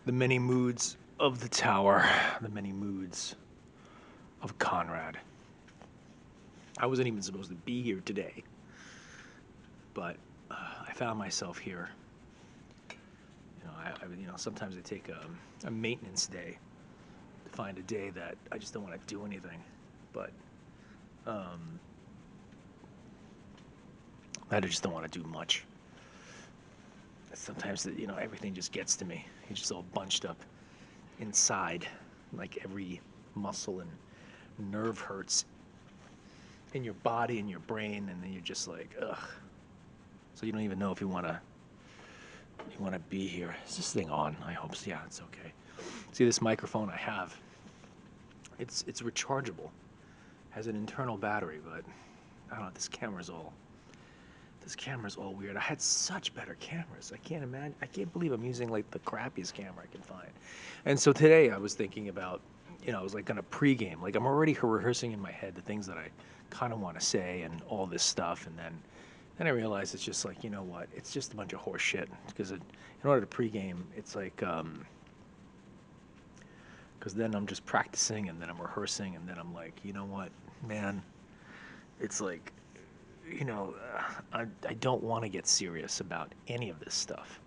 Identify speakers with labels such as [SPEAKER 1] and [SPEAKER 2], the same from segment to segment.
[SPEAKER 1] The many moods of the tower, the many moods of Conrad. I wasn't even supposed to be here today, but I found myself here. Sometimes I take a maintenance day to find a day that I just don't want to do anything, but um, I just don't want to do much. Sometimes everything just gets to me. It's just all bunched up inside, like every muscle and nerve hurts in your body and your brain, and then you're just like, ugh. So you don't even know if you want to be here. Is this thing on? I hope so. Yeah, it's okay. See, this microphone I have, it's rechargeable, has an internal battery, but I don't know. This camera's all weird. I had such better cameras. I can't believe I'm using like the crappiest camera I can find. And so today I was thinking about, I was like gonna pregame. Like I'm already rehearsing in my head the things that I kind of want to say and all this stuff. And then I realized it's just like, you know what? It's just a bunch of horse shit. Because in order to pregame, it's like, because then I'm just practicing and then I'm rehearsing and then I'm like, you know what, man? It's like, I don't want to get serious about any of this stuff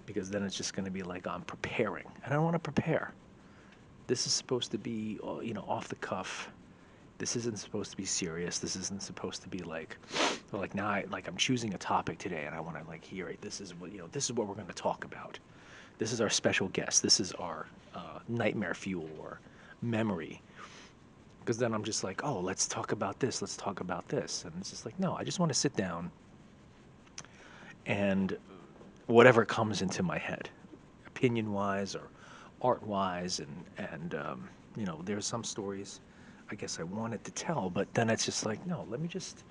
[SPEAKER 1] because then it's just going to be like I'm preparing. I don't want to prepare. This is supposed to be, off the cuff. This isn't supposed to be serious. This isn't supposed to be like now I'm choosing a topic today and I want to like hear it. This is what we're going to talk about. This is our special guest. This is our nightmare fuel or memory. Because then I'm just like, oh, let's talk about this. Let's talk about this. And it's just like, no, I just want to sit down and whatever comes into my head, opinion-wise or art-wise, and there's some stories I guess I wanted to tell, but then it's just like, no, let me just,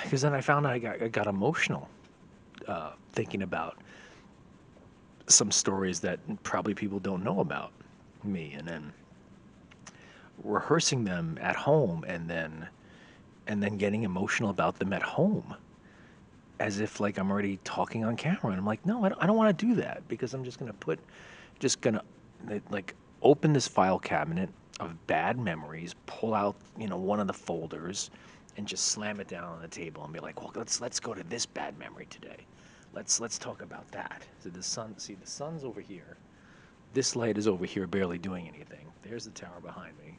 [SPEAKER 1] because then I found out I got emotional thinking about some stories that probably people don't know about me, and then rehearsing them at home, and then getting emotional about them at home as if like I'm already talking on camera. And I'm like, no, I don't want to do that because I'm just gonna like open this file cabinet of bad memories, pull out one of the folders, and just slam it down on the table and be like, well, let's go to this bad memory today. Let's talk about that. So the sun's over here. This light is over here, barely doing anything. There's the tower behind me.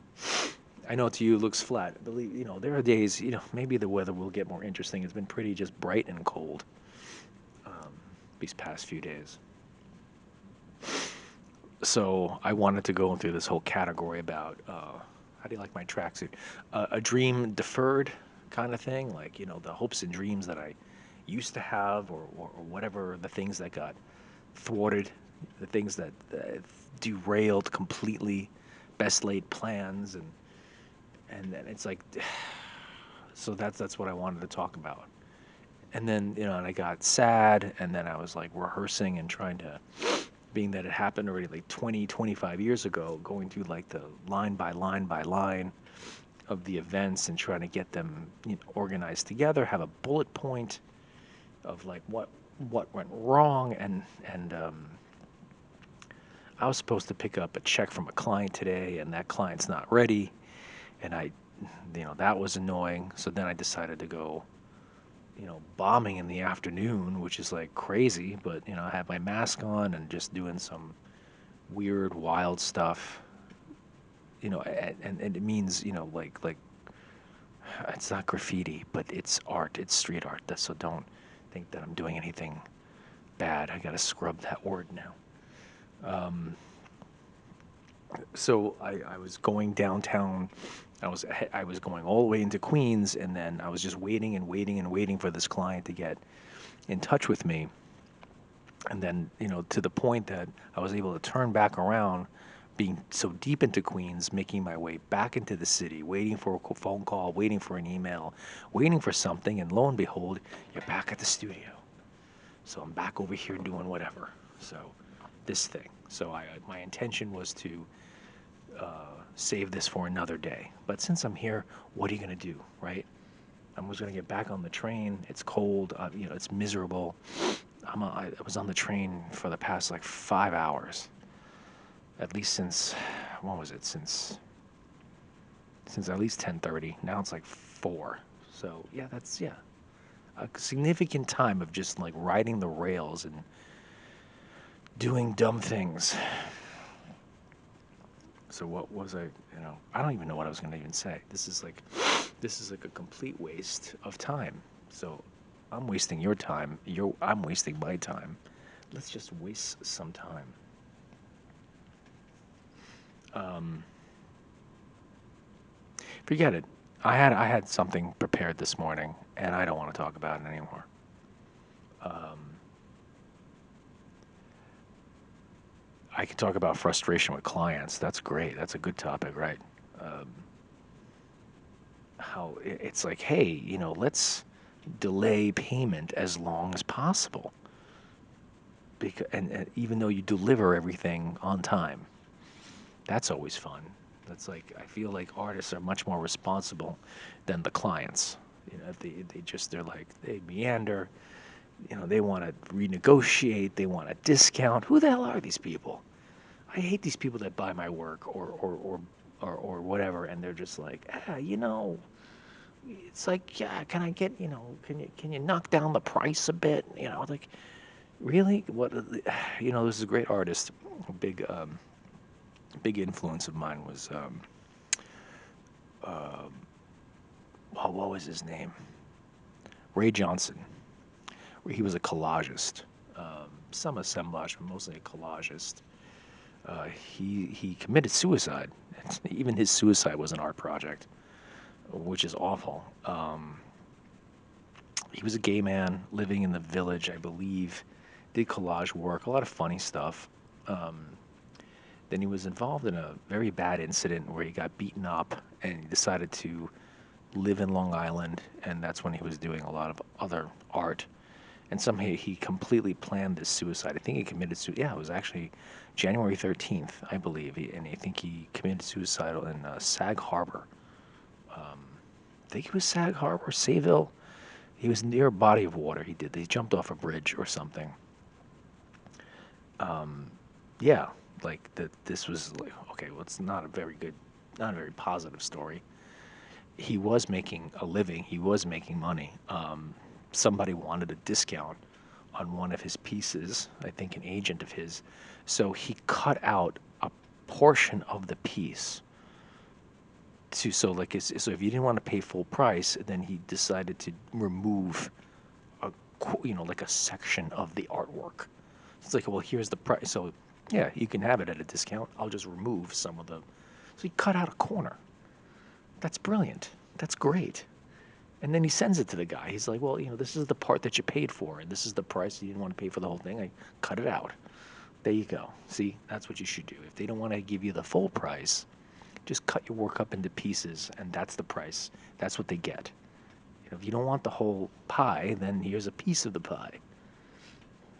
[SPEAKER 1] I know to you it looks flat. Believe there are days. Maybe the weather will get more interesting. It's been pretty just bright and cold these past few days. So I wanted to go through this whole category about how do you like my tracksuit? A dream deferred kind of thing, like the hopes and dreams that I used to have, or whatever the things that got thwarted, the things that derailed completely, best laid plans, and then it's like, so that's what I wanted to talk about. And then and I got sad, and then I was like rehearsing and trying to, being that it happened already like 25 years ago, going through like the line by line by line of the events and trying to get them organized together, have a bullet point of like what went wrong, and I was supposed to pick up a check from a client today, and that client's not ready, and that was annoying. So then I decided to go, bombing in the afternoon, which is like crazy, but I had my mask on and just doing some weird, wild stuff. And it means like it's not graffiti, but it's art. It's street art. So don't think that I'm doing anything bad. I gotta scrub that word now. So I was going downtown. I was going all the way into Queens, and then I was just waiting and waiting and waiting for this client to get in touch with me. And then, to the point that I was able to turn back around, being so deep into Queens, making my way back into the city, waiting for a phone call, waiting for an email, waiting for something, and lo and behold, you're back at the studio. So I'm back over here doing whatever. So this thing. So my intention was to save this for another day. But since I'm here, what are you going to do, right? I'm just going to get back on the train. It's cold. It's miserable. I was on the train for the past like 5 hours, at least since, what was it? Since at least 10:30. Now it's like 4. So yeah, that's yeah, a significant time of just like riding the rails and doing dumb things. So what was I? I don't even know what I was going to even say. This is like a complete waste of time. So I'm wasting your time. I'm wasting my time. Let's just waste some time. Um, Forget it. I had something prepared this morning, and I don't want to talk about it anymore. Um, I can talk about frustration with clients. That's great. That's a good topic, right? Um, how it's like, hey, let's delay payment as long as possible. Because and even though you deliver everything on time, that's always fun. That's like I feel like artists are much more responsible than the clients. They're like they meander. They want to renegotiate. They want a discount. Who the hell are these people? I hate these people that buy my work or whatever, and they're just like, it's like, yeah, can I get, can you knock down the price a bit? Like, really? What? This is a great artist. A big influence of mine was, uh, what was his name? Ray Johnson. He was a collagist. Some assemblage, but mostly a collagist. He committed suicide. Even his suicide was an art project, which is awful. He was a gay man living in the village, I believe. Did collage work, a lot of funny stuff. Um, then he was involved in a very bad incident where he got beaten up, and he decided to live in Long Island, and that's when he was doing a lot of other art. And somehow he completely planned this suicide. I think he committed suicide. Yeah, it was actually January 13th, I believe. And I think he committed suicide in Sag Harbor. I think it was Sag Harbor, Sayville. He was near a body of water. He jumped off a bridge or something. Um, yeah, like that. This was like okay. Well, it's not a very positive story. He was making a living. He was making money. Somebody wanted a discount on one of his pieces. I think an agent of his. So he cut out a portion of the piece so if you didn't want to pay full price, then he decided to remove like a section of the artwork. It's like, well, here's the price. So yeah, you can have it at a discount. I'll just remove some of the. So he cut out a corner. That's brilliant. That's great. And then he sends it to the guy. He's like, well, this is the part that you paid for, and this is the price. You didn't want to pay for the whole thing. I cut it out. There you go. See, that's what you should do. If they don't want to give you the full price, just cut your work up into pieces, and that's the price. That's what they get. If you don't want the whole pie, then here's a piece of the pie.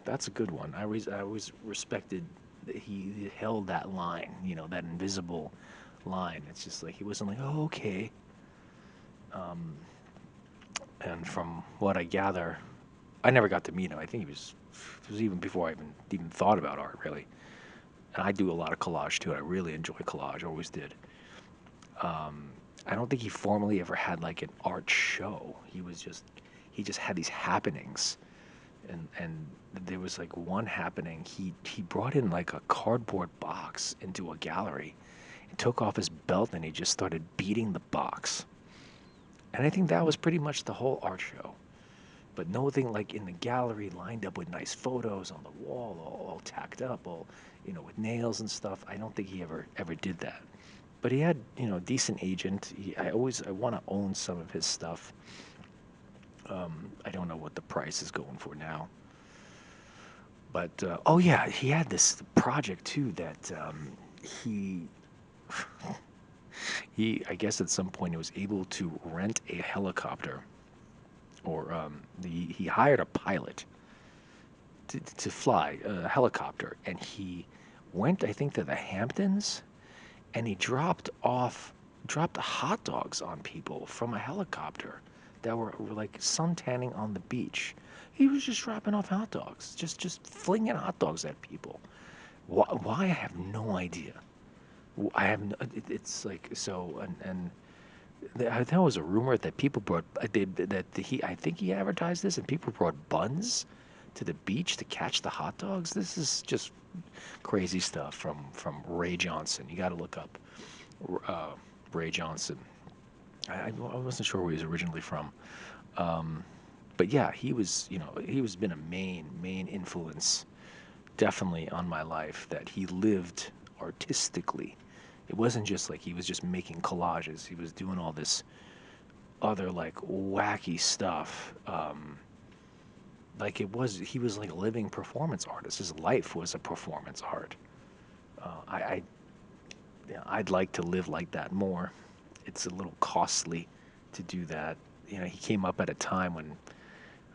[SPEAKER 1] That's a good one. I always respected that he held that line, that invisible line. It's just like he wasn't like, oh, okay. Um, and from what I gather, I never got to meet him. I think it was even before I even thought about art really. And I do a lot of collage too. I really enjoy collage. Always did. Um, I don't think he formally ever had like an art show. He just had these happenings, and there was like one happening. He brought in like a cardboard box into a gallery, and took off his belt, and he just started beating the box. And I think that was pretty much the whole art show. But nothing like in the gallery lined up with nice photos on the wall, all tacked up, all with nails and stuff. I don't think he ever did that. But he had decent agent. I want to own some of his stuff. I don't know what the price is going for now. But oh yeah, he had this project too that he I guess at some point he was able to rent a helicopter, or he hired a pilot to fly a helicopter, and he went, I think, to the Hamptons, and he dropped hot dogs on people from a helicopter. that were like sun tanning on the beach. He was just dropping off hot dogs, just flinging hot dogs at people. Why? I have no idea. I have no, it's like so and there was a rumor that people brought that he I think he advertised this and people brought buns to the beach to catch the hot dogs. This is just crazy stuff from Ray Johnson. You got to look up uh, Ray Johnson. I wasn't sure where he was originally from, but yeah, he was been a main influence definitely on my life. That he lived artistically. It wasn't just like he was just making collages. He was doing all this other like wacky stuff. Like he was like a living performance artist. His life was a performance art. I yeah, I'd like to live like that more. It's a little costly to do that. He came up at a time when,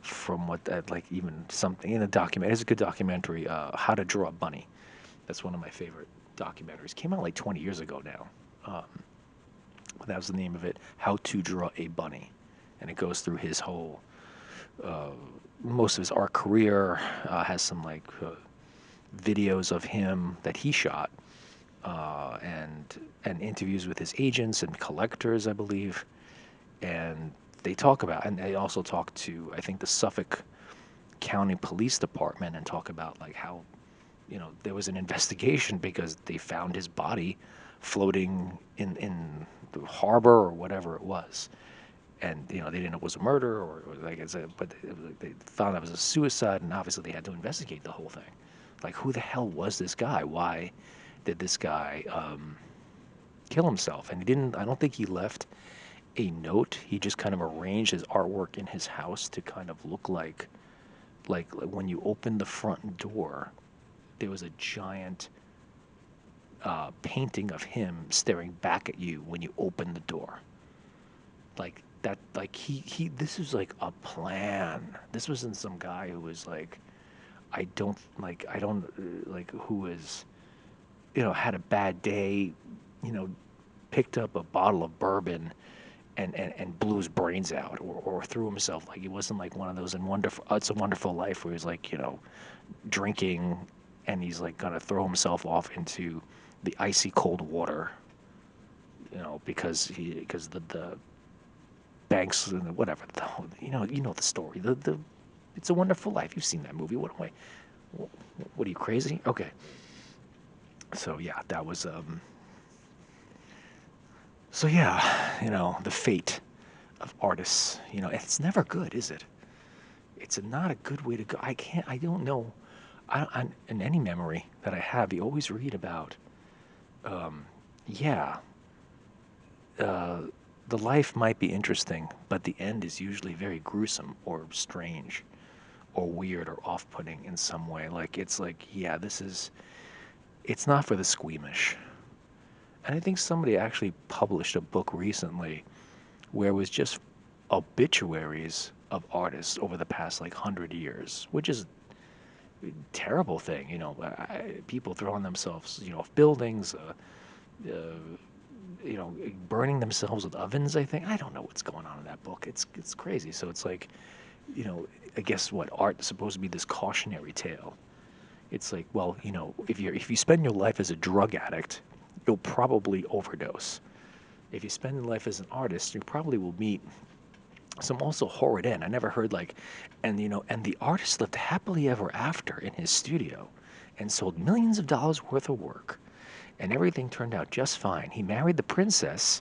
[SPEAKER 1] from what that like even something in a document. It's a good documentary. How to Draw a Bunny. That's one of my favorite documentaries. Came out like 20 years ago now. That was the name of it. How to Draw a Bunny, and it goes through his whole most of his art career. Has some like videos of him that he shot, and interviews with his agents and collectors, I believe. And they talk about, and they also talk to, I think, the Suffolk County Police Department, and talk about like how, there was an investigation because they found his body floating in the harbor or whatever it was. And they didn't know it was a murder or like I said, but they found it was a suicide, and obviously they had to investigate the whole thing. Like, who the hell was this guy? Why did this guy kill himself? And he didn't. I don't think he left a note. He just kind of arranged his artwork in his house to kind of look like when you open the front door, there was a giant painting of him staring back at you when you open the door. Like that, like he this was like a plan. This wasn't some guy who was like, I don't like who was, had a bad day, you know picked up a bottle of bourbon and blew his brains out, or threw himself. Like, he wasn't like one of those in Wonderful It's a Wonderful Life where he's like, drinking, and he's like gonna throw himself off into the icy cold water, because the banks and whatever. You know the story. The It's a Wonderful Life. You've seen that movie. What are you, crazy? Okay. So yeah, that was so yeah, the fate of artists. It's never good, is it? It's not a good way to go. I don't know. In any memory that I have, you always read about, yeah, uh, the life might be interesting, but the end is usually very gruesome or strange or weird or off-putting in some way. Like, it's like, yeah, it's not for the squeamish. And I think somebody actually published a book recently where it was just obituaries of artists over the past like 100 years, which is a terrible thing. People throwing themselves, off buildings, uh, burning themselves with ovens. I think I don't know what's going on in that book. It's crazy. So it's like, you know, I guess what art is supposed to be this cautionary tale. It's like, well, if you spend your life as a drug addict, you'll probably overdose. If you spend your life as an artist, you probably will meet some also horrid end. I never heard like, and the artist lived happily ever after in his studio, and sold millions of dollars worth of work, and everything turned out just fine. He married the princess,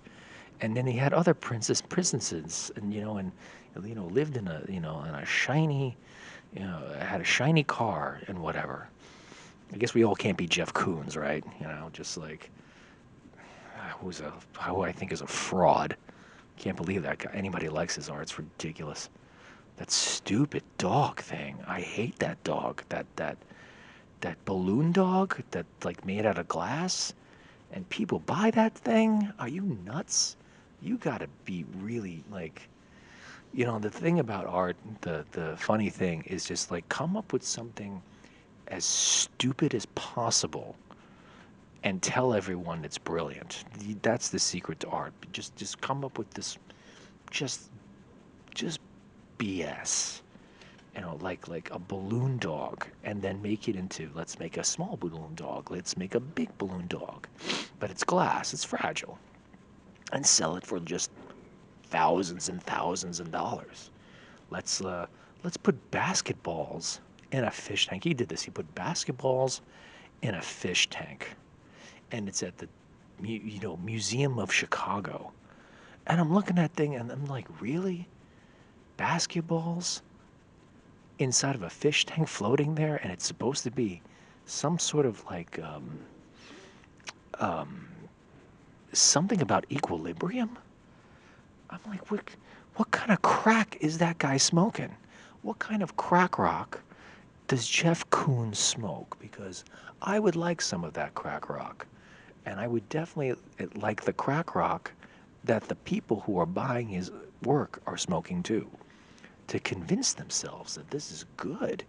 [SPEAKER 1] and then he had other princesses, and lived in a shiny, had a shiny car and whatever. I guess we all can't be Jeff Koons, right? Just like who I think is a fraud. Can't believe that guy. Anybody likes his art. It's ridiculous. That stupid dog thing. I hate that dog. That balloon dog that like made out of glass, and people buy that thing. Are you nuts? You gotta be really like, the thing about art. The funny thing is just like, come up with something as stupid as possible and tell everyone it's brilliant. That's the secret to art. Just come up with this just just BS. Like a balloon dog, and then make it into, let's make a small balloon dog, let's make a big balloon dog, but it's glass, it's fragile, and sell it for just thousands and thousands of dollars. Let's uh, let's put basketballs in a fish tank. He did this. He put basketballs in a fish tank, and it's at the Museum of Chicago. And I'm looking at that thing, and I'm like, really? Basketballs inside of a fish tank floating there, and it's supposed to be some sort of like something about equilibrium. I'm like, what kind of crack is that guy smoking? What kind of crack rock does Jeff Koons smoke? Because I would like some of that crack rock, and I would definitely like the crack rock that the people who are buying his work are smoking too, to convince themselves that this is good.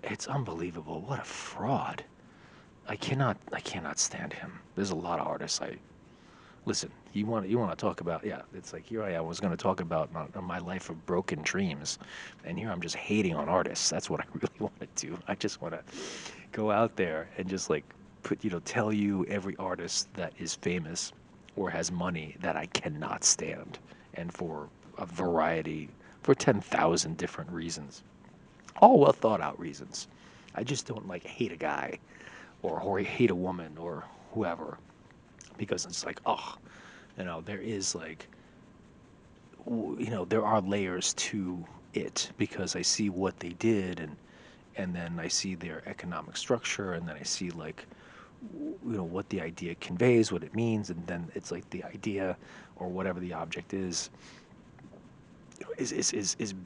[SPEAKER 1] It's unbelievable. What a fraud. I cannot stand him. There's a lot of artists I listen. You want to talk about, yeah, it's like here I am, was going to talk about my life of broken dreams, and here I'm just hating on artists. That's what I really want to do. I just want to go out there and just like tell you every artist that is famous or has money that I cannot stand, and for a variety, for 10,000 different reasons, all well thought out reasons. I just don't like hate a guy or hate a woman or whoever, because it's like, oh, there is like, there are layers to it, because I see what they did, and then I see their economic structure, and then I see like, what the idea conveys, what it means, and then it's like the idea or whatever the object is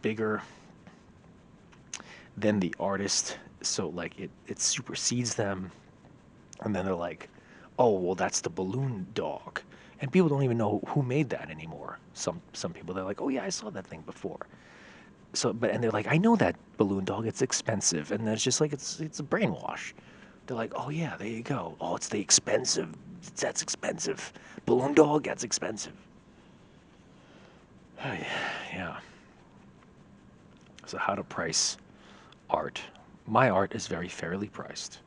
[SPEAKER 1] bigger than the artist. So like it supersedes them, and then they're like, oh well, that's the balloon dog, and people don't even know who made that anymore. Some people, they're like, oh yeah, I saw that thing before. So and they're like, I know that balloon dog, it's expensive, and then it's just like it's a brainwash. They're like, oh yeah, there you go. Oh, it's the expensive. That's expensive. Balloon dog, that's expensive. Yeah. So how to price art? My art is very fairly priced.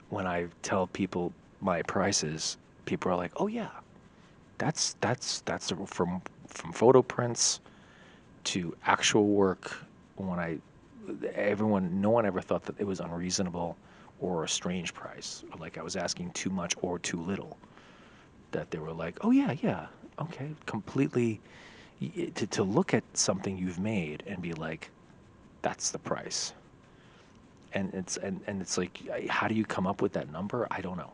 [SPEAKER 1] When I tell people my prices, people are like, "Oh yeah, that's from photo prints to actual work." When no one ever thought that it was unreasonable or a strange price, or like I was asking too much or too little. That they were like, "Oh yeah, yeah, okay," completely. To look at something you've made and be like, "That's the price," and it's like, how do you come up with that number? I don't know.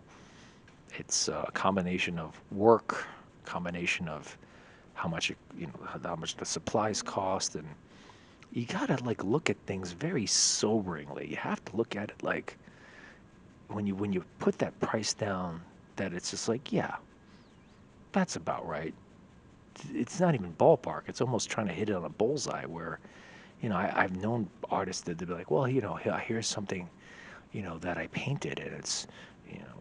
[SPEAKER 1] It's a combination of work, combination of how much how much the supplies cost, and you gotta like look at things very soberingly. You have to look at it like, when you put that price down, that it's just like, yeah, that's about right. It's not even ballpark. It's almost trying to hit it on a bullseye. Where I've known artists that they'd be like, well, here's something, that I painted, and it's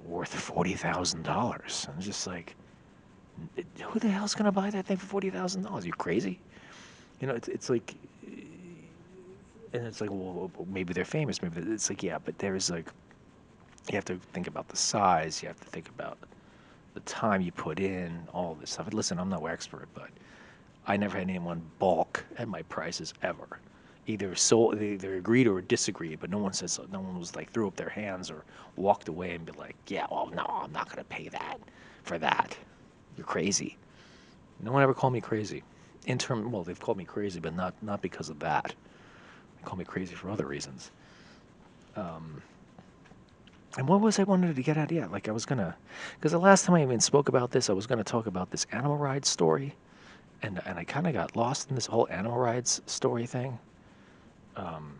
[SPEAKER 1] worth $40,000. And it's just like, who the hell's gonna buy that thing for $40,000? You crazy? It's like, and it's like, well, maybe they're famous. Maybe it's like, yeah, but there's like, you have to think about the size. You have to think about the time you put in, all this stuff. Listen, I'm no expert, but I never had anyone balk at my prices ever. They either agreed or disagreed, but no one says so. No one was like, threw up their hands or walked away and be like, yeah, well, no, I'm not gonna pay that for that. You're crazy. No one ever called me crazy. Well, they've called me crazy, but not because of that. They call me crazy for other reasons. Um, and what was I wanted to get at? Yeah, like I was gonna, because the last time I even spoke about this, I was gonna talk about this animal ride story, and I kind of got lost in this whole animal rides story thing. Um,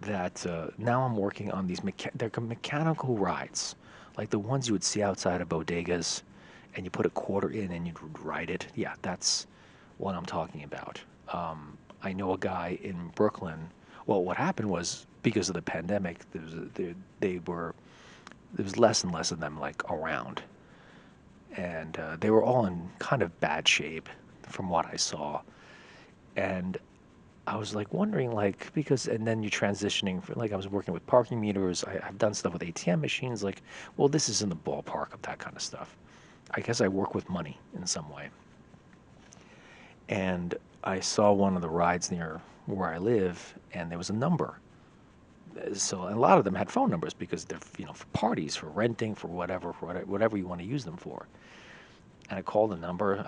[SPEAKER 1] that now I'm working on these they're mechanical rides, like the ones you would see outside of bodegas, and you put a quarter in and you'd ride it. Yeah, that's what I'm talking about. I know a guy in Brooklyn. Well, what happened was, because of the pandemic, there was less and less of them like around, and they were all in kind of bad shape from what I saw. And I was like wondering, like, because, and then you're transitioning, like, I was working with parking meters. I've done stuff with ATM machines. Like, well, this is in the ballpark of that kind of stuff. I guess I work with money in some way. And I saw one of the rides near where I live, and there was a number. So a lot of them had phone numbers because they're, for parties, for renting, for whatever you want to use them for. And I called the number.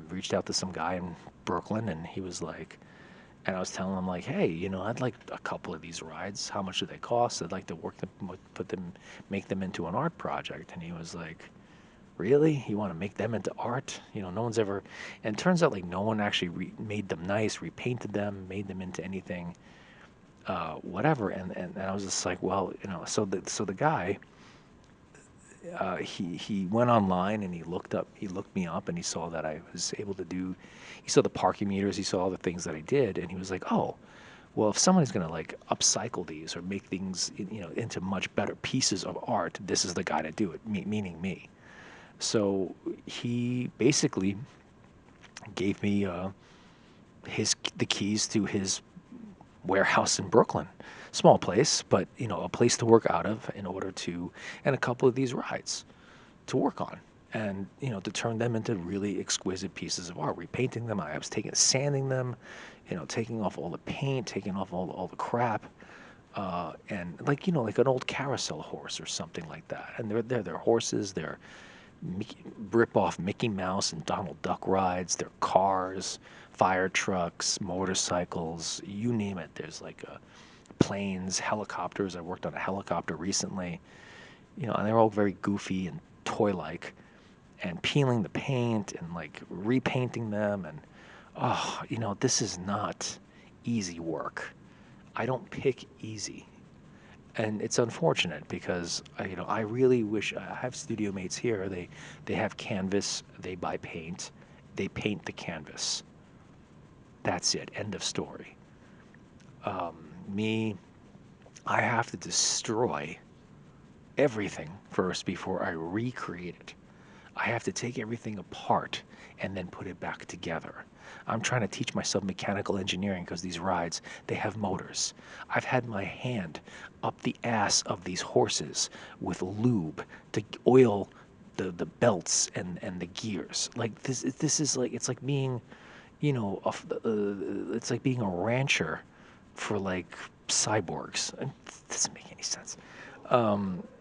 [SPEAKER 1] Reached out to some guy in Brooklyn, and he was like, and I was telling him, like, hey, I'd like a couple of these rides. How much do they cost? I'd like to work them, put them, make them into an art project. And he was like, really? You want to make them into art? No one's ever. And it turns out, like, no one actually made them nice, repainted them, made them into anything, whatever. And I was just like, well, so the guy, he went online and he looked me up, and he saw that I was able to do. He saw the parking meters, he saw all the things that I did, and he was like, oh, well, if somebody's going to like upcycle these or make things, into much better pieces of art, this is the guy to do it, meaning me. So he basically gave me the keys to his warehouse in Brooklyn. Small place, but a place to work out of in order to, and a couple of these rides to work on, and to turn them into really exquisite pieces of art. Repainting them, I was sanding them, taking off all the paint, taking off all the crap, and like an old carousel horse or something like that. And they're horses. They're rip off Mickey Mouse and Donald Duck rides. They're cars, fire trucks, motorcycles, you name it. There's like planes, helicopters. I worked on a helicopter recently, and they're all very goofy and toy-like. And peeling the paint and like repainting them, and oh, this is not easy work. I don't pick easy. And it's unfortunate because I really wish. I have studio mates here. They have canvas. They buy paint. They paint the canvas. That's it. End of story. Me, I have to destroy everything first before I recreate it. I have to take everything apart and then put it back together. I'm trying to teach myself mechanical engineering because these rides, they have motors. I've had my hand up the ass of these horses with lube to oil the belts and the gears. Like this is like, it's like being, it's like being a rancher for like cyborgs. It doesn't make any sense.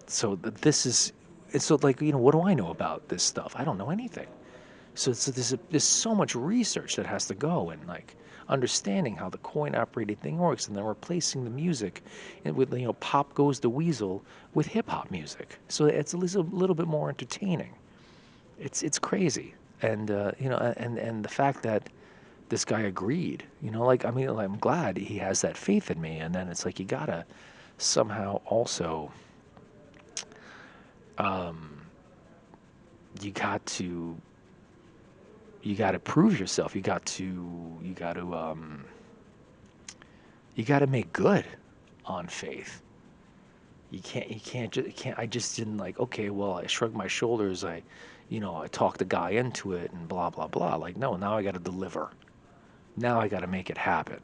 [SPEAKER 1] So this is, it's so like, what do I know about this stuff? I don't know anything. So there's so much research that has to go, and like understanding how the coin operated thing works, and then replacing the music and with, pop goes the weasel with hip hop music. So it's at least a little bit more entertaining. It's crazy. And and the fact that this guy agreed, like, I mean, I'm glad he has that faith in me. And then it's like, you gotta somehow also, you got to prove yourself. You got to make good on faith. You can't I just didn't, like, okay, well, I shrugged my shoulders. I talked the guy into it and blah blah blah. Like, no, now I got to deliver. Now I got to make it happen.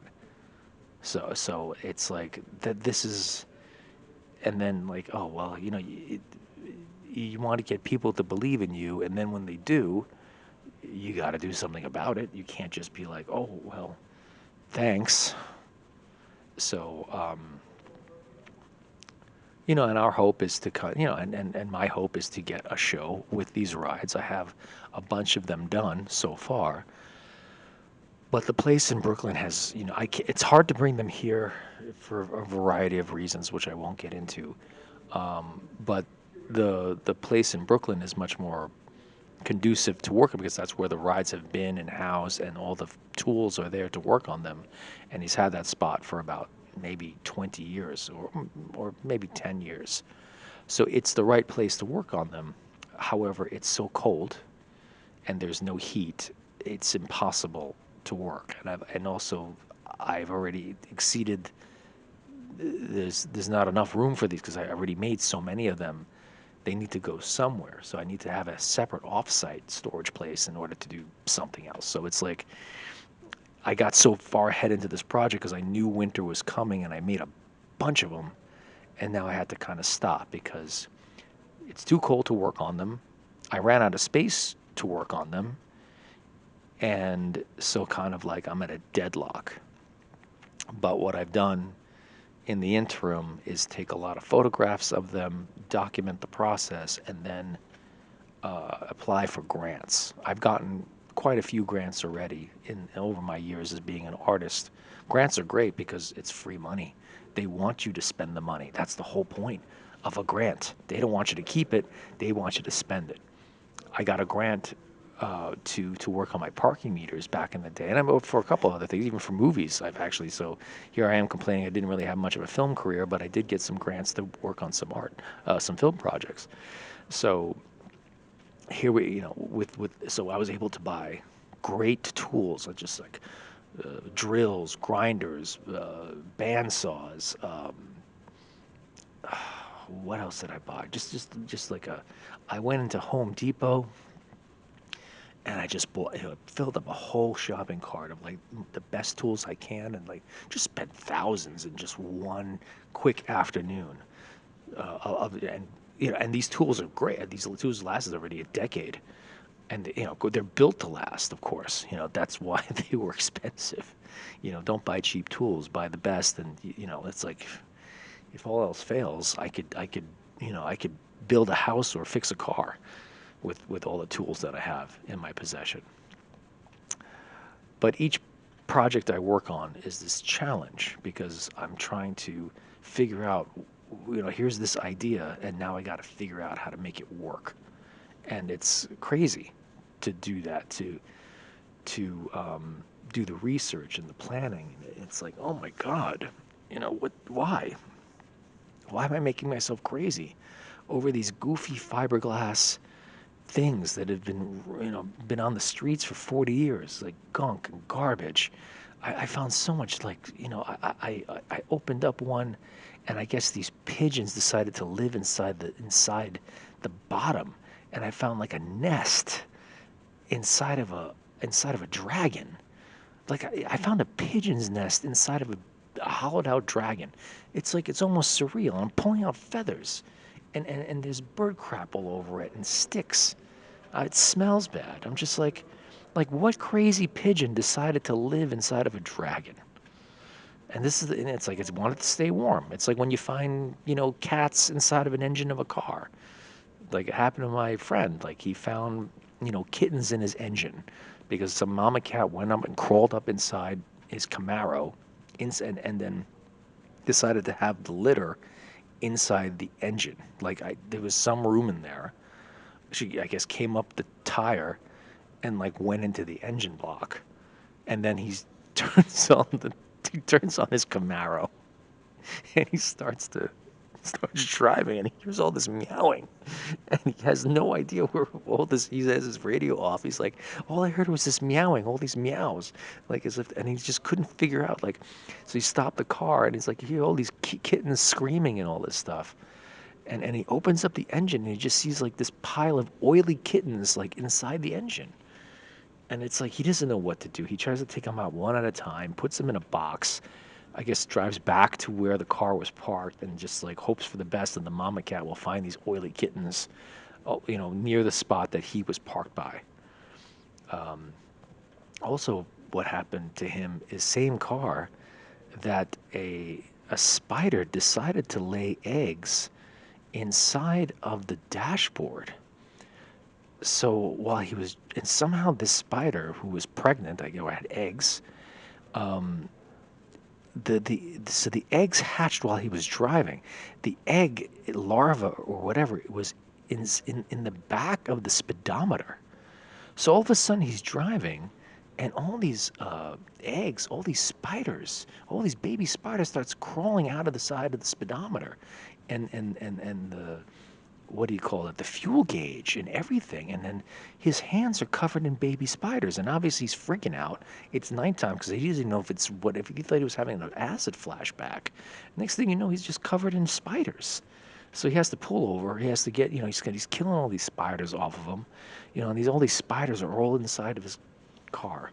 [SPEAKER 1] So it's like that. This is, and then, like, oh well, you want to get people to believe in you, and then when they do, you got to do something about it. You can't just be like, oh well, thanks. So and our hope is to cut, and my hope is to get a show with these rides. I have a bunch of them done so far, but the place in Brooklyn has, it's hard to bring them here for a variety of reasons, which I won't get into. But the place in Brooklyn is much more conducive to working because that's where the rides have been and housed, and all the tools are there to work on them. And he's had that spot for about maybe 20 years or maybe 10 years. So it's the right place to work on them. However, it's so cold and there's no heat, it's impossible to work. And also I've already exceeded, there's not enough room for these because I already made so many of them They need to go somewhere. So I need to have a separate offsite storage place in order to do something else. So it's like I got so far ahead into this project because I knew winter was coming and I made a bunch of them. And now I had to kind of stop because it's too cold to work on them. I ran out of space to work on them. And so kind of like I'm at a deadlock. But what I've done in the interim is take a lot of photographs of them, document the process, and then apply for grants. I've gotten quite a few grants already in over my years as being an artist. Grants are great because it's free money. They want you to spend the money. That's the whole point of a grant. They don't want you to keep it, they want you to spend it. I got a grant to work on my parking meters back in the day, and I'm for a couple other things, even for movies. I've actually so here I am complaining I didn't really have much of a film career, but I did get some grants to work on some art, some film projects. So here we, with so I was able to buy great tools, just like drills, grinders, band saws. What else did I buy? Just like a. I went into Home Depot and I just bought, filled up a whole shopping cart of like the best tools I can, and like just spent thousands in just one quick afternoon. And and these tools are great. These tools lasted already a decade, and they're built to last. Of course, that's why they were expensive. Don't buy cheap tools. Buy the best, and it's like if all else fails, I could build a house or fix a car with all the tools that I have in my possession. But each project I work on is this challenge because I'm trying to figure out, here's this idea, and now I got to figure out how to make it work. And it's crazy to do that, to do the research and the planning. It's like, oh my God, what? Why? Why am I making myself crazy over these goofy fiberglass things that have been on the streets for 40 years, like gunk and garbage? I found so much, like, I opened up one, and I guess these pigeons decided to live inside the bottom, and I found like a nest inside of a dragon. Like I found a pigeon's nest inside of a hollowed out dragon. It's like it's almost surreal. I'm pulling out feathers, and there's bird crap all over it and sticks. It smells bad. I'm just like what crazy pigeon decided to live inside of a dragon? And it's like it's wanted to stay warm. It's like when you find cats inside of an engine of a car. Like it happened to my friend. Like he found kittens in his engine because some mama cat went up and crawled up inside his Camaro, and then decided to have the litter inside the engine. Like there was some room in there. She, I guess, came up the tire and like went into the engine block, and then he turns on his Camaro, and he starts driving, and he hears all this meowing, and he has no idea where all this. He has his radio off. He's like, all I heard was this meowing, all these meows, like as if, and he just couldn't figure out, like, so he stopped the car, and he's like, you hear all these kittens screaming and all this stuff. And he opens up the engine, and he just sees like this pile of oily kittens like inside the engine. And it's like he doesn't know what to do. He tries to take them out one at a time, puts them in a box, I guess drives back to where the car was parked, and just like hopes for the best, and the mama cat will find these oily kittens, near the spot that he was parked by. Also, what happened to him is same car that a spider decided to lay eggs inside of the dashboard. So while he was, and somehow this spider who was pregnant, I guess, or had eggs, so the eggs hatched while he was driving. The egg larva or whatever it was in the back of the speedometer. So all of a sudden he's driving, and all these eggs, all these spiders, all these baby spiders starts crawling out of the side of the speedometer, and the, what do you call it, the fuel gauge and everything. And then his hands are covered in baby spiders, and obviously he's freaking out. It's nighttime because he doesn't know if he thought he was having an acid flashback. Next thing you know, he's just covered in spiders. So he has to pull over. He has to get, he's killing all these spiders off of him, and all these spiders are all inside of his car.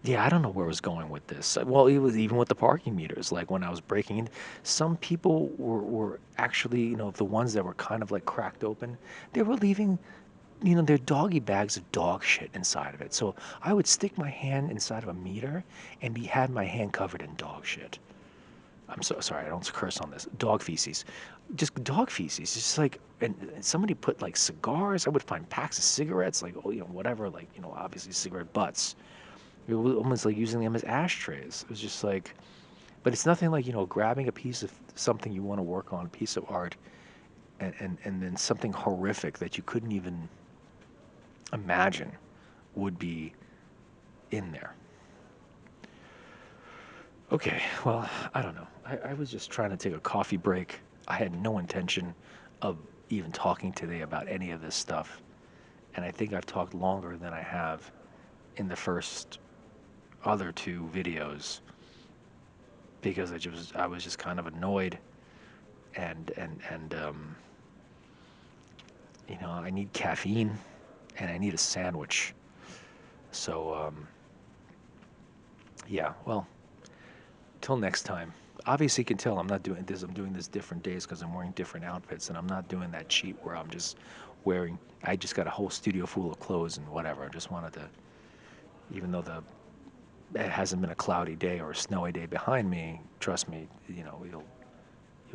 [SPEAKER 1] Yeah, I don't know where I was going with this. Well, it was even with the parking meters. Like when I was breaking in, some people were actually, the ones that were kind of like cracked open, they were leaving, their doggy bags of dog shit inside of it. So I would stick my hand inside of a meter and had my hand covered in dog shit. I'm so sorry, I don't curse on this. Dog feces. Just dog feces. It's just like, and somebody put like cigars. I would find packs of cigarettes, like, whatever, like, obviously cigarette butts. It was almost like using them as ashtrays. It was just like, but it's nothing like, grabbing a piece of something you want to work on, a piece of art, and then something horrific that you couldn't even imagine would be in there. Okay, well, I don't know. I was just trying to take a coffee break. I had no intention of even talking today about any of this stuff. And I think I've talked longer than I have in the first other two videos because I was just kind of annoyed and I need caffeine and I need a sandwich. So yeah, well, till next time. Obviously, you can tell I'm not doing this. I'm doing this different days because I'm wearing different outfits, and I'm not doing that cheat where I'm just wearing. I just got a whole studio full of clothes and whatever. I just wanted to, even though it hasn't been a cloudy day or a snowy day behind me. Trust me, you'll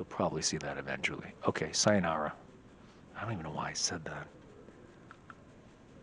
[SPEAKER 1] probably see that eventually. Okay, sayonara. I don't even know why I said that.